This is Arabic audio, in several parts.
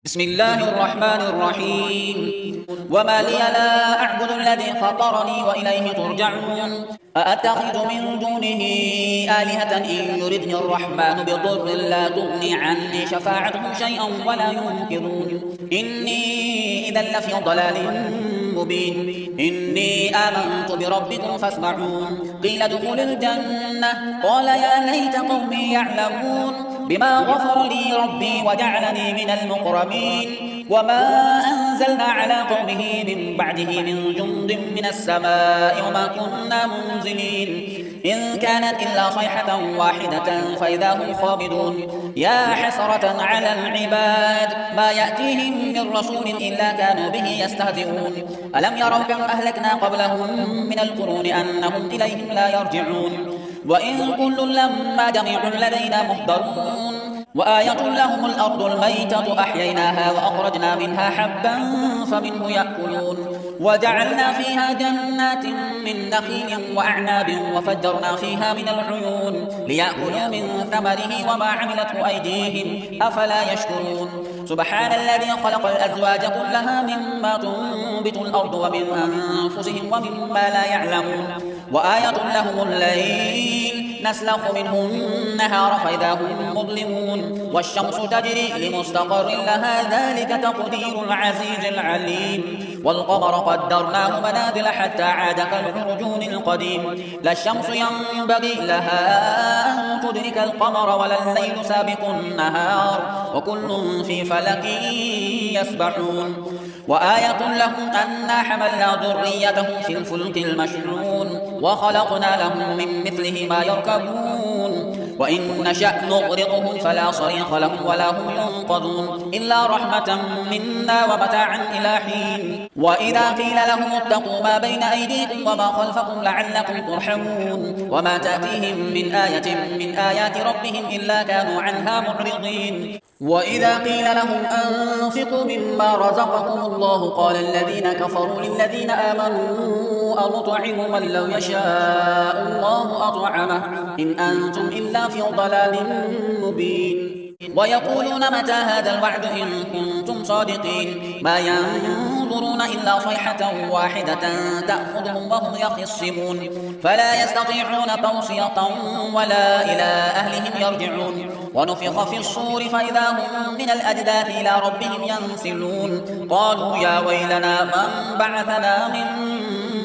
بسم الله الرحمن الرحيم وما لي لا أعبد الذي فطرني وإليه ترجعون أأتخذ من دونه آلهة إن يردني الرحمن بضر لا تغني عني شفاعتهم شيئا ولا ينقذون إني إذا لفي ضلال مبين إني آمنت بربكم فاسمعون قيل ادخل الجنة قال يا ليت قومي يعلمون بما غفر لي ربي وجعلني من المكرمين وما أنزلنا على قومه من بعده من جند من السماء وما كنا منزلين إن كانت إلا صيحة واحدة فإذا هم خامدون يا حسرة على العباد ما يأتيهم من رسول إلا كانوا به يستهزئون ألم يروا كم أهلكنا قبلهم من القرون أنهم إليهم لا يرجعون وإن كل لما جميع لدينا محضرون وآية لهم الأرض الميتة أحييناها وأخرجنا منها حبا فمنه يأكلون وجعلنا فيها جنات من نخيل وأعناب وفجرنا فيها من العيون ليأكلوا من ثمره وما عملته أيديهم أفلا يشكرون سبحان الذي خلق الأزواج كلها مما تنبت الأرض ومن أنفسهم ومما لا يعلمون وآية لهم الليل نسلخ منه النهار فإذا هم مظلمون والشمس تجري لمستقر لها ذلك تقدير العزيز العليم والقمر قدرناه منازل حتى عاد كالعرجون القديم لا الشمس ينبغي لها أن تدرك القمر ولا الليل سابق النهار وكل في فلك يسبحون وآية لهم أنا حملنا ذريتهم في الفلك المشحون وخلقنا لهم من مثله ما يركبون وإن نشأ نغرقهم فلا صريخ لهم ولا هم ينقذون إلا رحمة منا ومتاعا إلى حين وإذا قيل لهم اتقوا ما بين أيديكم وما خلفكم لعلكم ترحمون وما تأتيهم من آية من آيات ربهم إلا كانوا عنها معرضين وإذا قيل لهم أنفقوا مما رزقكم الله قال الذين كفروا للذين آمنوا أنطعم من لو يشاء الله أطعمه إن أنتم إلا في ضلال مبين ويقولون متى هذا الوعد إن كنتم صادقين ما ينظرون إلا صيحة واحدة تأخذهم وهم يخصمون فلا يستطيعون توصية ولا إلى أهلهم يرجعون ونفخ في الصور فإذا هم من الأجداث إلى ربهم ينسلون قالوا يا ويلنا من بعثنا من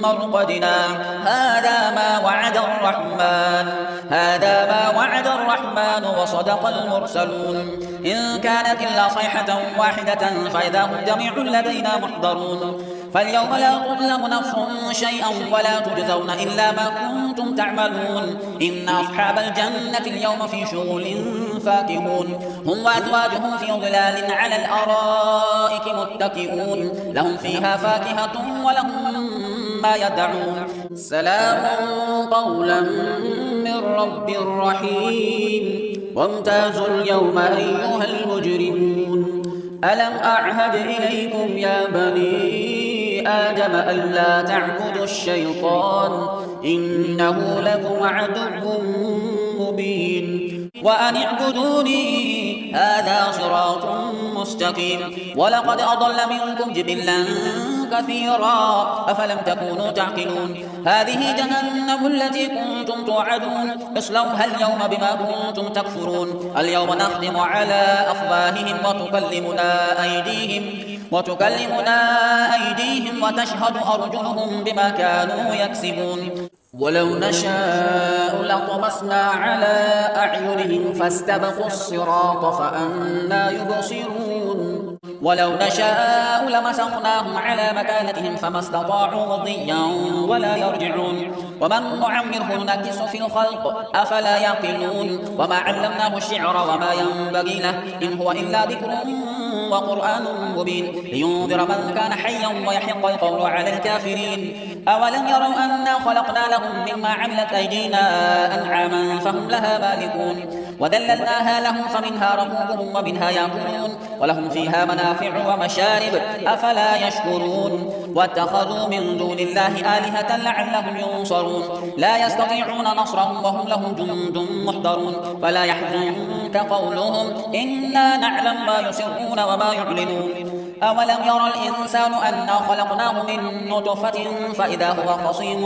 مرقدنا هذا ما وعد الرحمن وصدق المرسلون إن كانت إلا صيحة واحدة فإذا هم جميع لدينا محضرون فاليوم لا تظلم نفس شيئا ولا تجزون إلا ما كنتم تعملون إن أصحاب الجنة اليوم في شغل فاكهون هم وأزواجهم في ظلال على الأرائك متكئون لهم فيها فاكهة ولهم ما يدعون سلام قولا من رب رحيم وامتازوا اليوم أيها المجرمون ألم أعهد إليكم يا بني آدم ألا تعبدوا الشيطان إنه لكم عدو مبين وأن اعبدوني هذا صراط مستقيم ولقد أضل منكم جبلا كثيرا أفلم تكونوا تعقلون هذه جهنم التي كنتم توعدون اصلوها اليوم بما كنتم تكفرون اليوم نختم على أفواههم وتكلمنا أيديهم وتشهد أرجلهم بما كانوا يكسبون ولو نشاء لطمسنا على أعينهم فاستبقوا الصراط فأنى يبصرون ولو نشاء لمسخناهم على مكانتهم فما استطاعوا مضيا ولا يرجعون ومن نعمره نكس في الخلق أفلا يعقلون وما علمناه الشعر وما ينبغي له إن هو إلا ذكر وقرآن مبين لينذر من كان حيا ويحق القول على الكافرين أولم يروا أنا خلقنا لهم مما عملت أيدينا أنعاما فهم لها مالكون وذللناها لهم فمنها ركوبهم ومنها يأكلون ولهم فيها منافع ومشارب أفلا يشكرون واتخذوا من دون الله آلهة لعلهم ينصرون لا يستطيعون نصرهم وهم لهم جند محضرون فلا يحزنك يحزنك قولهم إنا نعلم ما يسرون وما يعلنون أولم يرى الإنسان أنا خلقناه من نطفة فإذا هو خصيم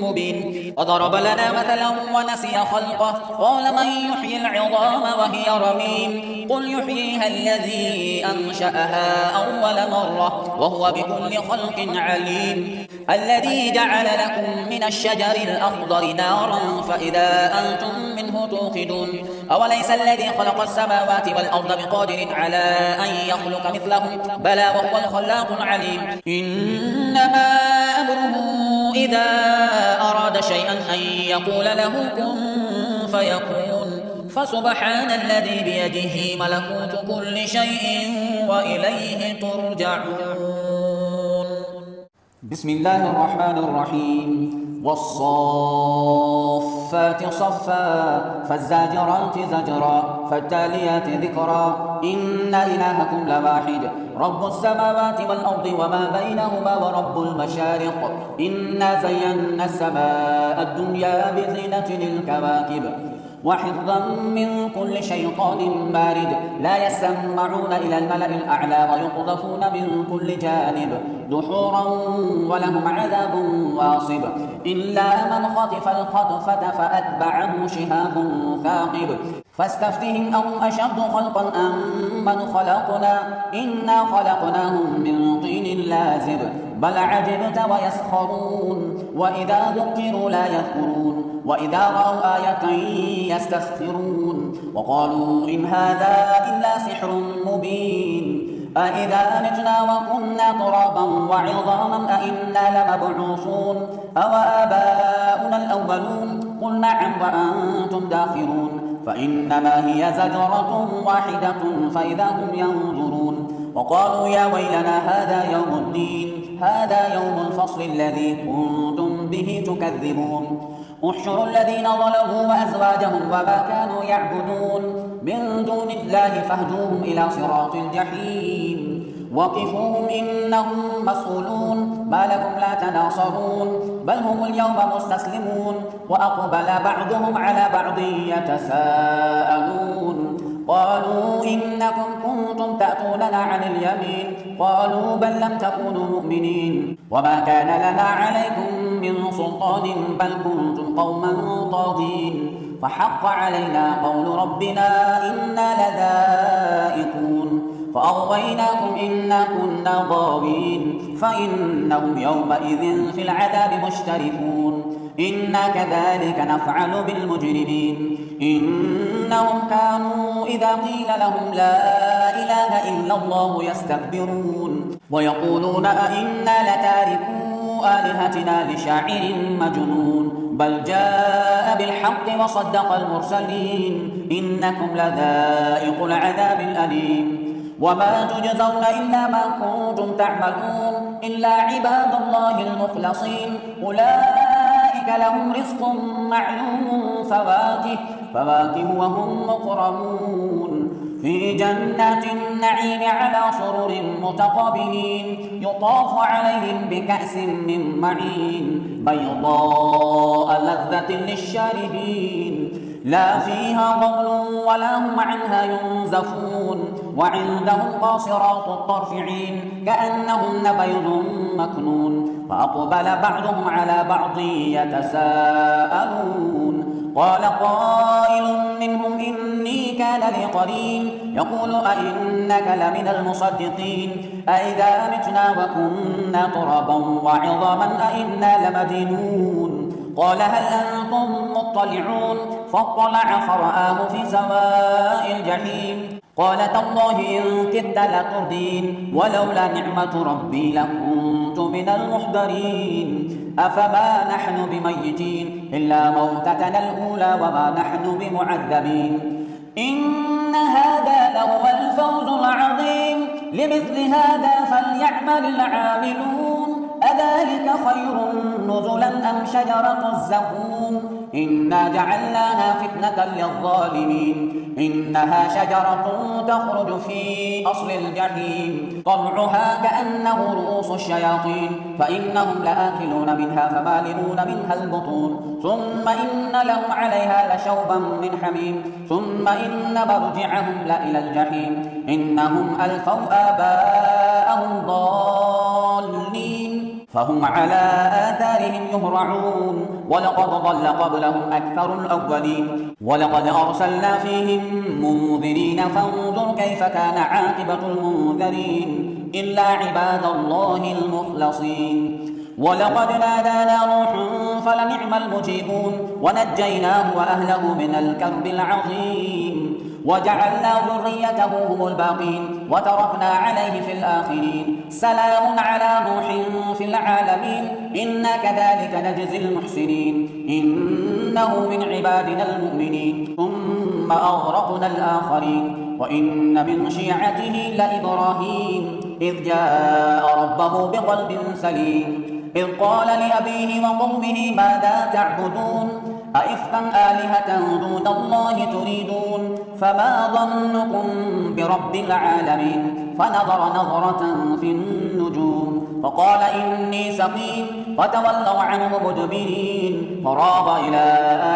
مبين وضرب لنا مثلا ونسي خلقه قال من يحيي العظام وهي رميم قل يحييها الذي أنشأها أول مرة وهو بكل خلق عليم الذي جعل لكم من الشجر الأخضر نارا فإذا أنتم منه توقدون أوليس الذي خلق السماوات والأرض بقادر على أن يخلق مثلهم بلى وهو الخلاق العليم إنما أمره إذا أراد شيئا أن يقول له كن فيكون فسبحان الذي بيده ملكوت كل شيء وإليه ترجعون بسم الله الرحمن الرحيم والصافات صفا فالزاجرات زجرا فالتاليات ذكرا إن إلهكم لواحد رب السماوات والأرض وما بينهما ورب المشارق إنا زينا السماء الدنيا بزينة الكواكب وحفظا من كل شيطان مارد لا يسمعون إلى الملأ الأعلى ويقذفون من كل جانب دحورا ولهم عذاب واصب إلا من خطف الخطفة فأتبعه شهاب ثاقب فاستفتهم أهم أشد خلقا أم من خلقنا إنا خلقناهم من طين لازب بل عجبت ويسخرون وإذا ذكروا لا يذكرون وإذا رأوا آية يستسخرون وقالوا إن هذا إلا سحر مبين أإذا متنا وكنا ترابا وعظاما أإنا لمبعوثون أوآباؤنا الأولون قل نعم وأنتم داخرون فإنما هي زجرة واحدة فإذا هم ينظرون وقالوا يا ويلنا هذا يوم الدين هذا يوم الفصل الذي كنتم به تكذبون احشروا الذين ظلموا وأزواجهم وما كانوا يعبدون من دون الله فاهدوهم إلى صراط الجحيم وقفوهم إنهم مسؤولون ما لكم لا تناصرون بل هم اليوم مستسلمون وأقبل بعضهم على بعض يتساءلون قالوا إنكم كنتم تأتوننا عن اليمين قالوا بل لم تكونوا مؤمنين وما كان لنا عليكم من سلطان بل كنتم قوما طاغين فحق علينا قول ربنا إنا لذائقون فأغويناكم إنا كنا ضاغين فإنهم يومئذ في العذاب مشتركون إنا كذلك نفعل بالمجرمين إنهم كانوا إذا قيل لهم لا إله إلا الله يستكبرون ويقولون أئنا لتاركو آلهتنا لشاعر مجنون بل جاء بالحق وصدق المرسلين إنكم لذائق العذاب الأليم وما تجزون إلا ما كنتم تعملون إلا عباد الله المخلصين أولئك لهم رزق معلوم فواكه وهم مكرمون في جنات النعيم على سرر متقابلين يطاف عليهم بكأس من معين بيضاء لذة للشاربين لا فيها غول ولا هم عنها ينزفون وعندهم قاصرات الطرف عين كأنهن بيض مكنون فأقبل بعضهم على بعض يتساءلون قال قائل منهم إني كان لي قرين يقول أئنك لمن المصدقين أئذا متنا وكنا ترابا وعظاما أئنا لمدينون قال هل أنتم مطلعون فاطلع فرآه في سواء الجحيم قال تالله إن كدت لتردين ولولا نعمة ربي لكنت من المحضرين أفما نحن بميتين إلا موتتنا الأولى وما نحن بمعذبين إن هذا لهو الفوز العظيم لمثل هذا فليعمل العاملون أذلك خير نزلا أم شجرة الزقوم إنا جعلناها فتنة للظالمين إنها شجرة تخرج في أصل الجحيم طلعها كأنه رؤوس الشياطين فإنهم لآكلون منها فمالئون منها البطون ثم إن لهم عليها لشوبا من حميم ثم إن مرجعهم لإلى الجحيم إنهم ألفوا آباءهم ضالين فهم على آثارهم يهرعون ولقد ضل قبلهم أكثر الأولين ولقد أرسلنا فيهم منذرين فانظر كيف كان عاقبة المنذرين إلا عباد الله المخلصين ولقد نادانا نوح فلنعم المجيبون ونجيناه وأهله من الكرب العظيم وجعلنا ذريته هم الباقين وتركنا عليه في الآخرين سلام على نوح في العالمين إنا كذلك نجزي المحسنين إنه من عبادنا المؤمنين ثم أغرقنا الآخرين وإن من شيعته لإبراهيم إذ جاء ربه بقلب سليم إذ قال لأبيه وقومه ماذا تعبدون أئفكا آلهة دون الله تريدون فما ظنكم برب العالمين فنظر نظرة في النجوم فقال إني سقيم فتولوا عنه مدبرين فراغ إلى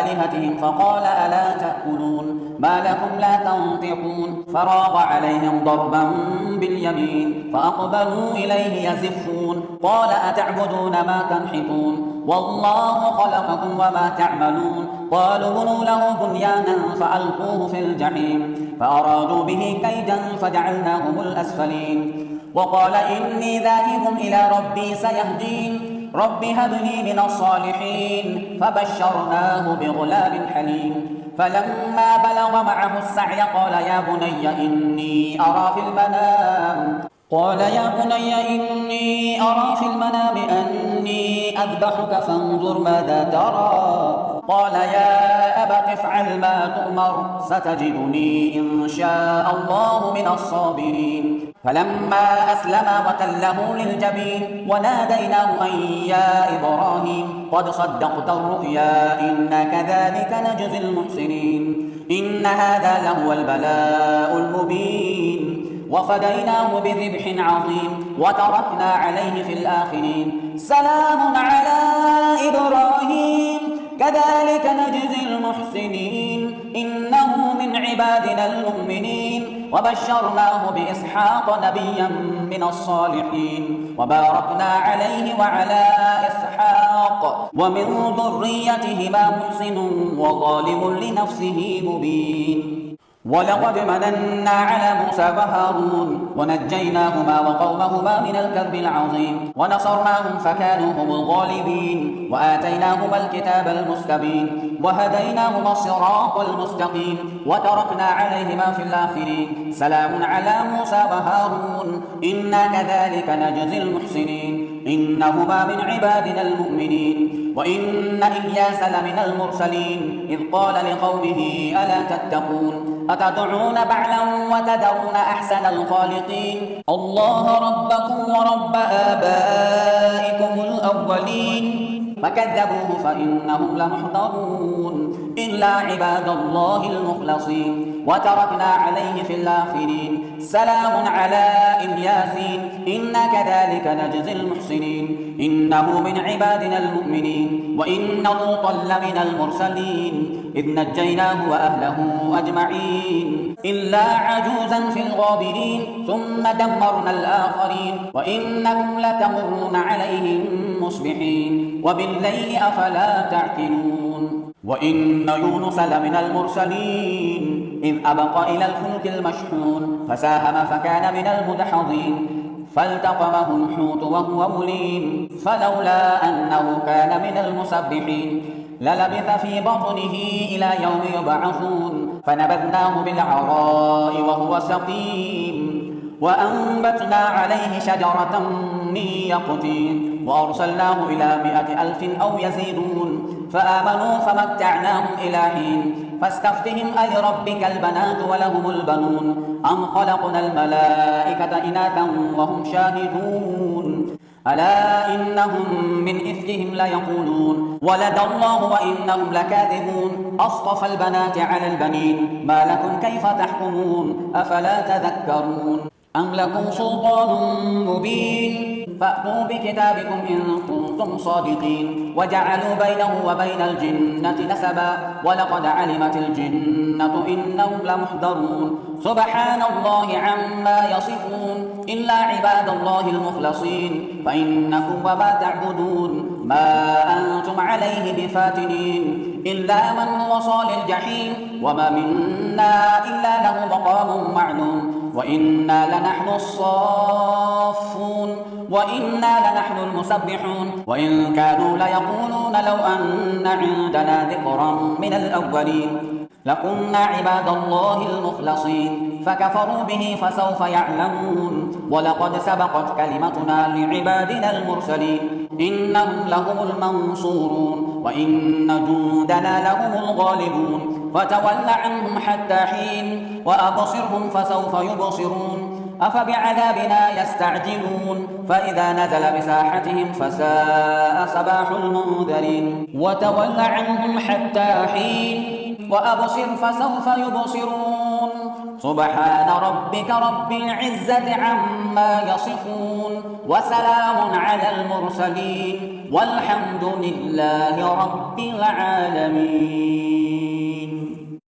آلهتهم فقال ألا تأكلون ما لكم لا تنطقون فراغ عليهم ضربا باليمين فأقبلوا إليه يزفون قال أتعبدون ما تنحتون والله خلقكم وما تعملون قالوا بنوا له بنيانا فألقوه في الجحيم فأرادوا به كيدا فجعلناهم الأسفلين وقال إني ذاهب إلى ربي سيهدين رب هب لي من الصالحين فبشرناه بغلام حليم فلما بلغ معه السعي قال يا بني إني أرى في المنام أني أذبحك فانظر ماذا ترى قال يا أبت افعل ما تؤمر ستجدني إن شاء الله من الصابرين فلما أسلما وتله للجبين وناديناه أن يا إبراهيم قد صدقت الرؤيا إنا كذلك نجزي المحسنين إن هذا لهو البلاء المبين وفديناه بذبح عظيم وتركنا عليه في الآخرين سلام على إبراهيم كذلك نجزي المحسنين إنه من عبادنا المؤمنين وبشرناه بإسحاق نبيا من الصالحين وباركنا عليه وعلى إسحاق ومن ذريتهما محسن وظالم لنفسه مبين ولقد مننا على موسى وهارون ونجيناهما وقومهما من الكرب العظيم ونصرناهم فكانوا هم الغالبين وآتيناهما الكتاب المستبين وهديناهما الصراط المستقيم وتركنا عليهما في الآخرين سلام على موسى وهارون إنا كذلك نجزي المحسنين إنهما من عبادنا المؤمنين وإن إلياس لمن المرسلين إذ قال لقومه ألا تتقون أتدعون بعلا وتذرون أحسن الخالقين الله ربكم ورب آبائكم الأولين فكذبوه فإنهم لمحضرون إلا عباد الله المخلصين وتركنا عليه في الآخرين سلام على إلياسين إنا كذلك نجزي المحسنين إنه من عبادنا المؤمنين وإن لوطا لمن المرسلين إذ نجيناه وأهله أجمعين إلا عجوزا في الغابرين ثم دمرنا الآخرين وإنكم لتمرون عليهم مصبحين وبالليل أفلا تعقلون وإن يونس لمن المرسلين إذ أبق إلى الفلك المشحون فساهم فكان من المدحضين فالتقمه الحوت وهو مليم فلولا أنه كان من المسبحين للبث في بطنه إلى يوم يبعثون فنبذناه بالعراء وهو سقيم وأنبتنا عليه شجرة من يقطين وأرسلناه إلى 100,000 أو يزيدون فآمنوا فمتعناهم إلى حين فاستفتهم ألربك البنات ولهم البنون أم خلقنا الملائكة إناثا وهم شاهدون ألا إنهم من إفكهم ليقولون ولد الله وإنهم لكاذبون أصطفى البنات على البنين ما لكم كيف تحكمون أفلا تذكرون أم لكم سلطان مبين فأتوا بكتابكم إن كنتم صادقين وجعلوا بينه وبين الجنة نسبا ولقد علمت الجنة إنهم لمحضرون سبحان الله عما يصفون إلا عباد الله المخلصين فإنكم وما تعبدون ما أنتم عليه بفاتنين إلا من هو صال الجحيم وما منا إلا له مقام معلوم وإنا لنحن الصافون وإنا لنحن المسبحون وإن كانوا ليقولون لو أن عندنا ذكرا من الأولين لكنا عباد الله المخلصين فكفروا به فسوف يعلمون ولقد سبقت كلمتنا لعبادنا المرسلين إنهم لهم المنصورون وإن جندنا لهم الغالبون فتول عنهم حتى حين وأبصرهم فسوف يبصرون أفبعذابنا يستعجلون فإذا نزل بساحتهم فساء صباح المنذرين وتول عنهم حتى حين وأبصر فسوف يبصرون سبحان ربك رب العزة عما يصفون وسلام على المرسلين والحمد لله رب العالمين.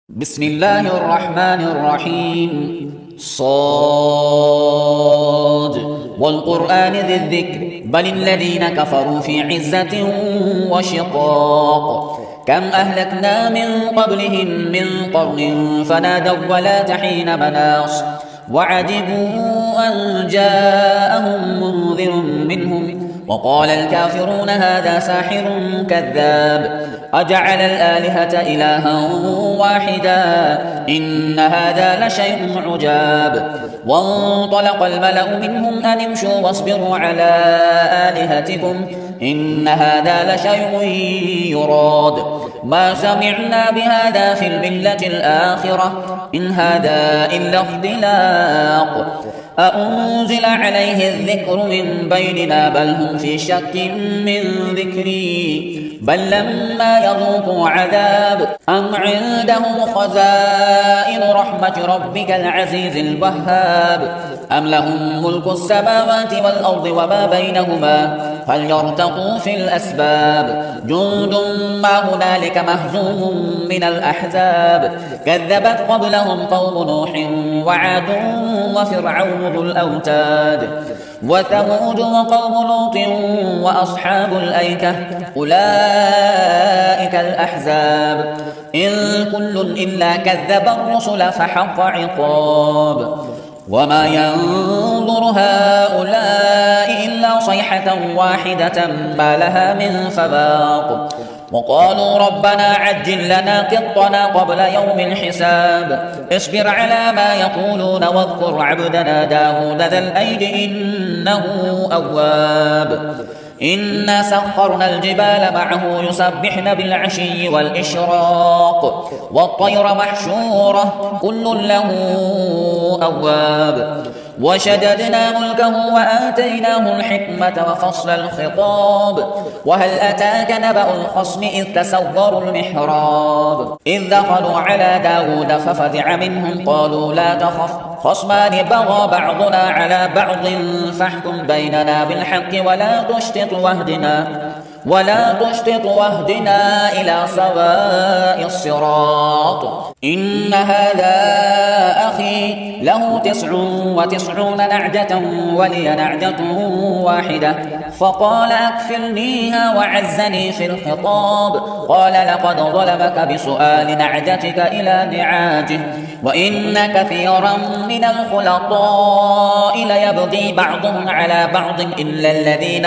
بسم الله الرحمن الرحيم. صاد والقرآن ذي الذكر بل الذين كفروا في عزة وشقاق كم أهلكنا من قبلهم من قرن فنادوا ولا تحين مناص وعجبوا أن جاءهم منذر منهم وقال الكافرون هذا ساحر كذاب أجعل الآلهة إلها واحدا إن هذا لشيء عجاب وانطلق الملأ منهم أن امشوا واصبروا على آلهتكم إن هذا لشيء يراد ما سمعنا بهذا في الملة الآخرة إن هذا إلا اختلاق أأنزل عليه الذكر من بيننا بل هم في شك من ذكري بل لما يذوقوا عذاب أم عندهم خزائن رحمة ربك العزيز الوهاب أم لهم ملك السماوات والأرض وما بينهما فليرتقوا في الأسباب جند ما هنالك مهزوم من الأحزاب كذبت قبلهم قوم نوح وعاد وفرعون ذو الأوتاد وثمود وقوم لوط وأصحاب الأيكة أولئك الأحزاب إن كل إلا كذب الرسل فحق عقاب وما ينظر هؤلاء إلا صيحة واحدة ما لها من فباق وقالوا ربنا عجل لنا قطنا قبل يوم الحساب اصبر على ما يقولون واذكر عبدنا داود ذا الأيد إنه أواب إنا سخرنا الجبال معه يسبحن بالعشي والإشراق والطير محشورة كل له أواب وشددنا ملكه وآتيناه الحكمة وفصل الخطاب وهل أتاك نبأ الخصم إذ تسوروا المحراب إذ دخلوا على داود ففزع منهم قالوا لا تخف خصمان بغى بعضنا على بعض فاحكم بيننا بالحق ولا تشطط واهدنا إلى سواء الصراط إن هذا أخي له 99 نعجة ولي نعجة واحدة فقال أكفلنيها وعزني في الخطاب قال لقد ظلمك بسؤال نعجتك إلى نعاجه وإن كثيرا من الخلطاء ليبغي بعضهم على بعض إلا الذين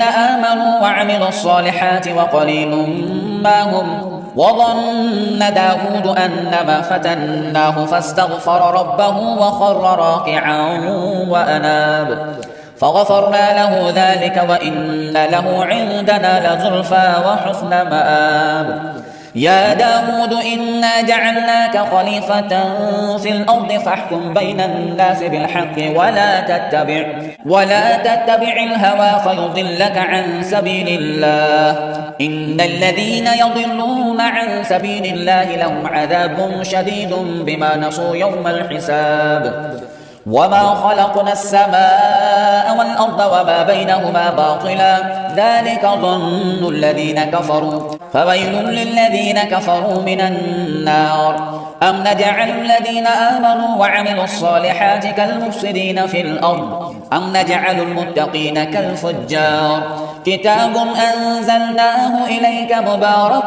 آمنوا وعملوا الصالحات وقليل ما هم وظن داود أنما فتناه فاستغفر ربه وخر راكعا وأناب فغفرنا له ذلك وإن له عندنا لزلفى وحسن مآب يا داود إنا جعلناك خليفة في الأرض فاحكم بين الناس بالحق ولا تتبع الهوى فيضلك عن سبيل الله إن الذين يضلون عن سبيل الله لهم عذاب شديد بما نسوا يوم الحساب وما خلقنا السماء والأرض وما بينهما باطلا ذلك ظن الذين كفروا فويل للذين كفروا من النار أم نجعل الذين آمنوا وعملوا الصالحات كالمفسدين في الأرض أم نجعل المتقين كالفجار كتاب أنزلناه إليك مبارك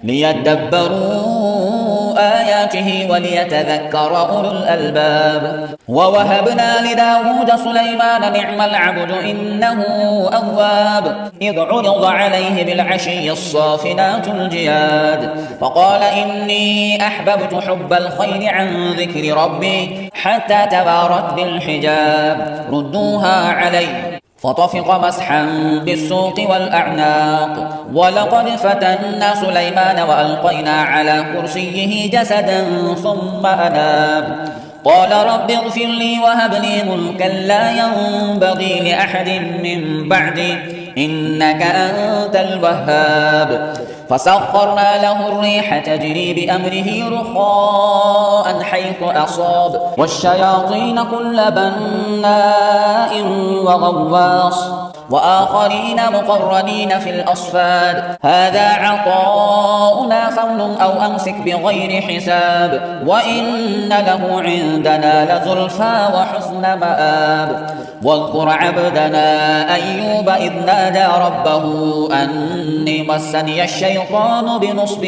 ليدبروا آياته وليتذكر أولو الألباب ووهبنا لداود سليمان نعم العبد إنه أواب إذ عرض عليه بالعشي الصافنات الجياد فقال إني أحببت حب الخير عن ذكر ربي حتى توارت بالحجاب ردوها علي فطفق مسحا بالسوق والأعناق ولقد فتنا سليمان وألقينا على كرسيه جسدا ثم أناب قال رب اغفر لي وهب لي ملكا لا ينبغي لأحد من بعدي إنك أنت الوهاب فسخرنا له الريح تجري بأمره رخاء حيث أصاب والشياطين كل بناء وغواص وآخرين مقرنين في الأصفاد هذا عطاؤنا فامنن أو أمسك بغير حساب وإن له عندنا لزلفى وحسن مآب واذكر عبدنا أيوب إذ نادى ربه أني مسني الشيطان بنصب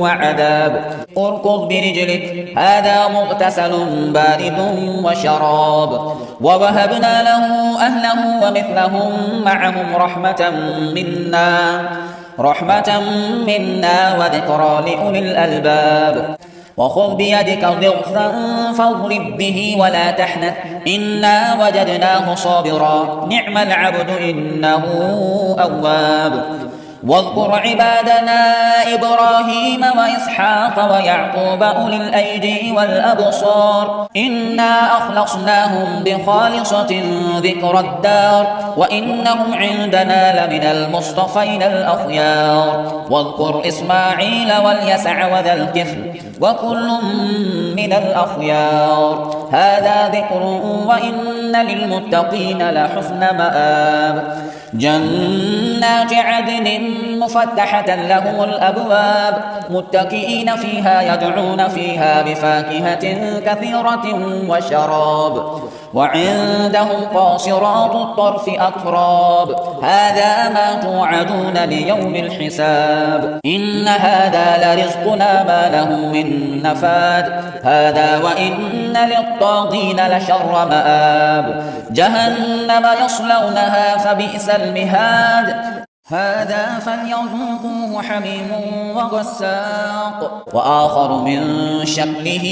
وعذاب اركض برجلك هذا مغتسل بارد وشراب ووهبنا له أهله ومثلهم معهم رحمة منا وذكرى لأولي الألباب وخذ بيدك ضغثا فاضرب به ولا تحنث إنا وجدناه صابرا نعم العبد إنه أواب واذكر عبادنا إبراهيم وإسحاق ويعقوب أولي الأيدي والأبصار إنا أخلصناهم بخالصة ذكر الدار وإنهم عندنا لمن المصطفين الأخيار واذكر إسماعيل واليسع وذا الكفل وكل من الأخيار هذا ذكر وإن للمتقين لحسن مآب جنات عدن مفتحة لهم الأبواب متكئين فيها يدعون فيها بفاكهة كثيرة وشراب وعندهم قاصرات الطرف أتراب هذا ما توعدون ليوم الحساب إن هذا لرزقنا ما له من نفاد هذا وإن للطاغين لشر مآب جهنم يصلونها فبئس المهاد هذا فليذوقوه حميم وغساق وآخر من شكله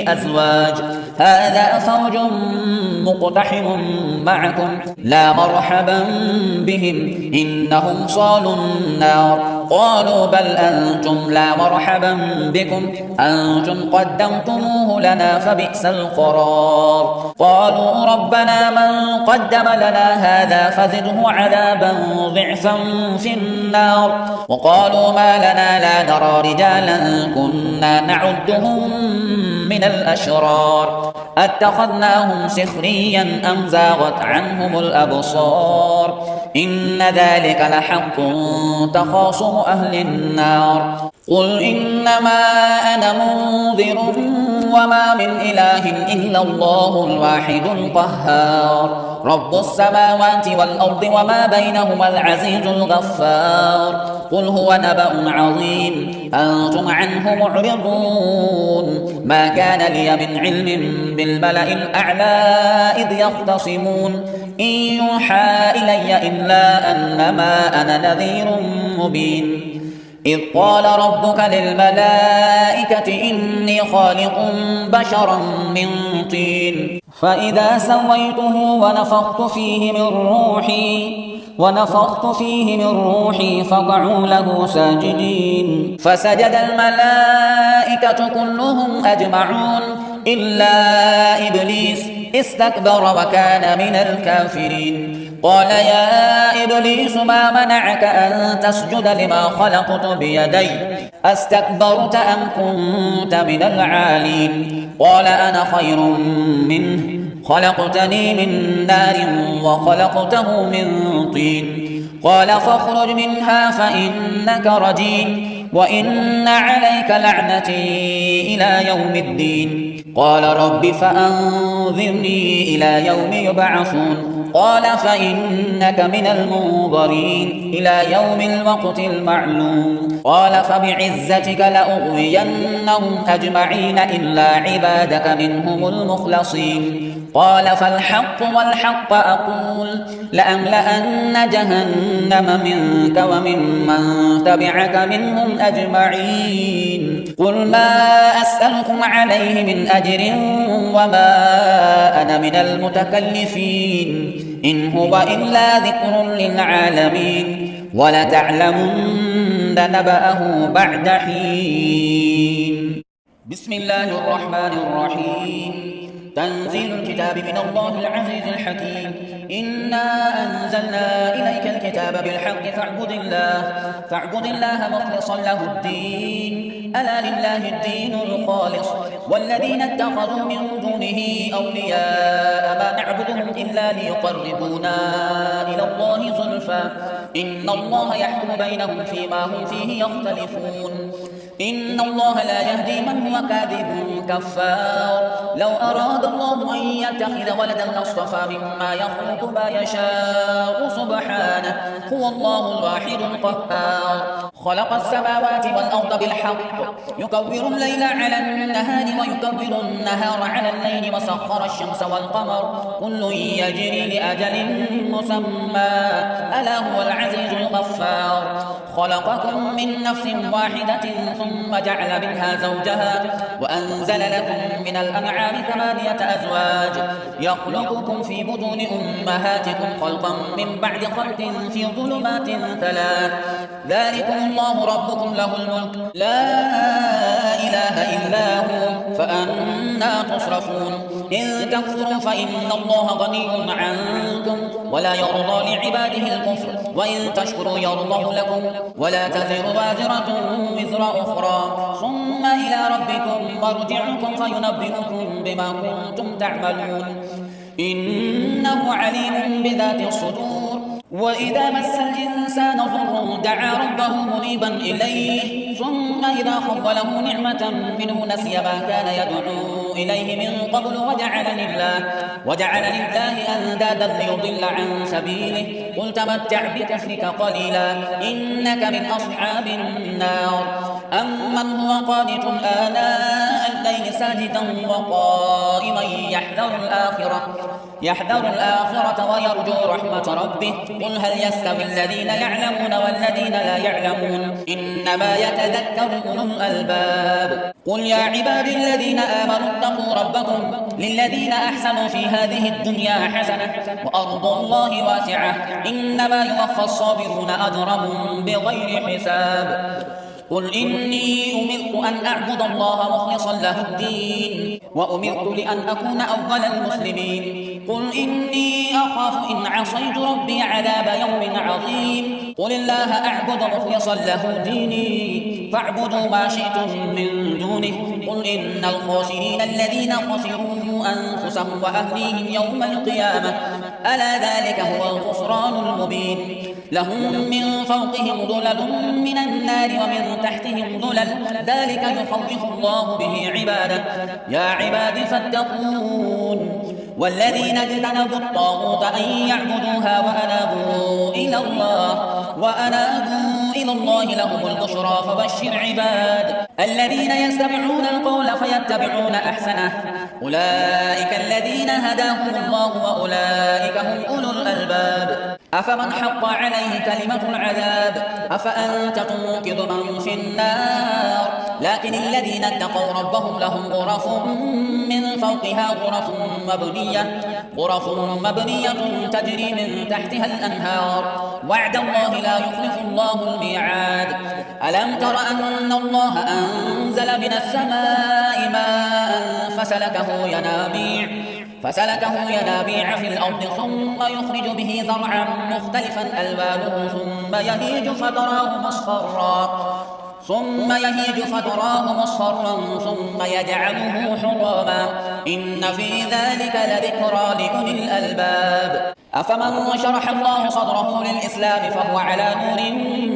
أزواج هذا فوج مقتحم معكم لا مرحبا بهم إنهم صالوا النار قالوا بل أنتم لا مرحبا بكم أنتم قدمتموه لنا فبئس القرار قالوا ربنا من قدم لنا هذا فزده عذابا ضعفا في النار وقالوا ما لنا لا نرى رجالا كنا نعدهم من الأشرار أتخذناهم سخريا أم زاغت عنهم الأبصار إن ذلك لحق تخاصم أهل النار قل إنما أنا منذر وما من إله إلا الله الواحد القهار رب السماوات والأرض وما بينهما العزيز الغفار قل هو نبأ عظيم أنتم عنه معرضون ما كان لي من علم بالملأ الأعلى إذ يختصمون إن يوحى إلي إلا أنما أنا نذير مبين إذ قال ربك للملائكة إني خالق بشرا من طين فإذا سويته ونفخت فيه من روحي ونفخت فيه من روحي فقعوا له ساجدين فسجد الملائكة كلهم أجمعون إلا إبليس استكبر وكان من الكافرين قال يا إبليس ما منعك أن تسجد لما خلقت بيدي أستكبرت أم كنت من العالين قال أنا خير منه خلقتني من نار وخلقته من طين قال فاخرج منها فإنك رجيم وإن عليك لعنتي إلى يوم الدين قال رب فأنظرني إلى يوم يبعثون قال فإنك من المنظرين إلى يوم الوقت المعلوم قال فبعزتك لأغوينهم أجمعين إلا عبادك منهم المخلصين قال فالحق والحق أقول لأملأن جهنم منك وممن تبعك منهم أجمعين قل ما أسألكم عليه من أجر وما أنا من المتكلفين إن هو إلا ذكر للعالمين ولتعلمن نبأه بعد حين بسم الله الرحمن الرحيم تنزيل الكتاب من الله العزيز الحكيم إنا أنزلنا إليك الكتاب بالحق فاعبد الله مخلصا له الدين ألا لله الدين الخالص والذين اتخذوا من دونه أولياء ما نعبدهم إلا ليقربونا إلى الله زلفى إن الله يحكم بينهم فيما هم فيه يختلفون إن الله لا يهدي من هو كاذب كفار لو أراد الله أن يتخذ ولدا لاصطفى مما يخلق ما يشاء سبحانه هو الله الواحد القهار خلق السماوات والأرض بالحق يكور الليل على النهار ويكور النهار على الليل وسخر الشمس والقمر كل يجري لأجل مسمى ألا هو العزيز الغفار خلقكم من نفس واحدة ثم جعل منها زوجها وأنزل لكم من الأنعام 8 أزواج يخلقكم في بطون أمهاتكم خلقا من بعد خلق في ظلمات 3 ذلكم الله ربكم له الملك لا إله إلا هو فأنا تصرفون إن تكفروا فإن الله غني عنكم ولا يرضى لعباده الكفر وإن تشكروا يرضه لكم ولا تزر وازرة وزر أخرى ثم إلى ربكم مرجعكم فينبئكم بما كنتم تعملون إنه عليم بذات الصدور وإذا مس الإنسان ضر دعا ربه منيبا إليه ثم إذا خوله نعمة منه نسي ما كان يدعو إليه من قبل وجعل لله أندادا ليضل عن سبيله قل تمتع بكفرك قليلا إنك من أصحاب النار أمن هو قانت آناء الليل ساجدا وقائما يحذر الآخرة ويرجو رحمة ربه قل هل يستوي الذين يعلمون والذين لا يعلمون إنما يتذكر أولو الألباب قل يا عبادي الذين آمنوا اتقوا ربكم للذين أحسنوا في هذه الدنيا حسنة وأرض الله واسعة إنما يوفى الصابرون أجرهم بغير حساب قل إني أمرت أن أعبد الله مخلصا له الدين وأمرت لأن أكون أول المسلمين قل إني أخاف إن عصيت ربي عذاب يوم عظيم قل الله أعبد مخلصا له ديني فاعبدوا ما شئتم من دونه قل إن الخاسرين الذين خسروا أنفسهم وأهليهم يوم القيامة ألا ذلك هو الخسران المبين لهم من فوقهم ظلل من النار ومن تحتهم ظلل ذلك يخوف الله به عباده يا عباد فاتقون والذين اجتنبوا الطاغوت أن يعبدوها وأنابوا إلى الله لهم البشرى فبشر عباد الذين يستمعون القول فيتبعون أحسنه أولئك الذين هداهم الله وأولئك هم أولو الألباب أفمن حق عليه كلمة العذاب أفأنت تنقذ من في النار لكن الذين اتقوا ربهم لهم غرف من فوقها غرف مبنية تجري من تحتها الأنهار وعد الله لا يخلف الله الميعاد ألم تر أن الله أنزل من السماء ماء فسلكه ينابيع في الأرض ثم يخرج به زرعا مختلفا ألوانه ثم يهيج فتراه مصفرا ثم يجعله حطاما إن في ذلك لذكرى لأولي الألباب أفمن شرح الله صدره للإسلام فهو على نور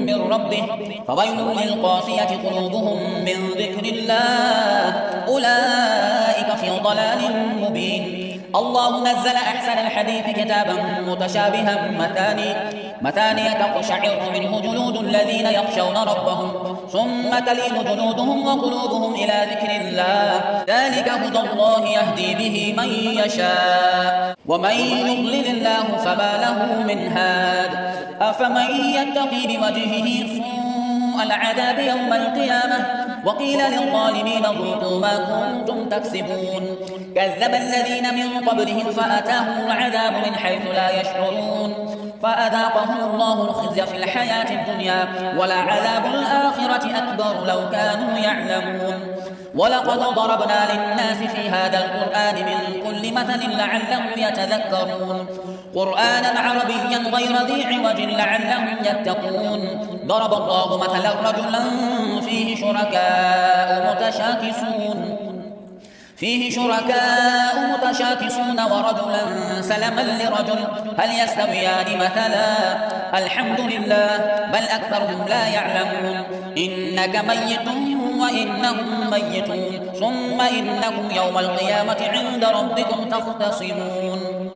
من ربه فويل للقاسية قلوبهم من ذكر الله أولئك في ضلال مبين الله نزل أحسن الحديث كتابا متشابها مثانية تقشعر منه جلود الذين يخشون ربهم ثم تلين جلودهم وقلوبهم إلى ذكر الله ذلك هدى الله يهدي به من يشاء ومن يضلل الله فما له من هاد أفمن يتقي بوجهه سوء العذاب يوم القيامة وقيل للظالمين ذوقوا ما كنتم تكسبون كذب الذين من قبلهم فأتاهم العذاب من حيث لا يشعرون فأذاقهم الله الخزي في الحياة الدنيا ولعذاب الآخرة أكبر لو كانوا يعلمون ولقد ضربنا للناس في هذا القرآن من كل مثل لعلهم يتذكرون قرآنا عربيا غير ذي عوج لعلهم يتقون ضرب الله مثلا رجلا فيه شركاء متشاكسون ورجلا سلما لرجل هل يستويان مثلا الحمد لله بل أكثرهم لا يعلمون إنك ميت وإنهم ميتون ثم إنكم يوم القيامة عند ربكم تختصمون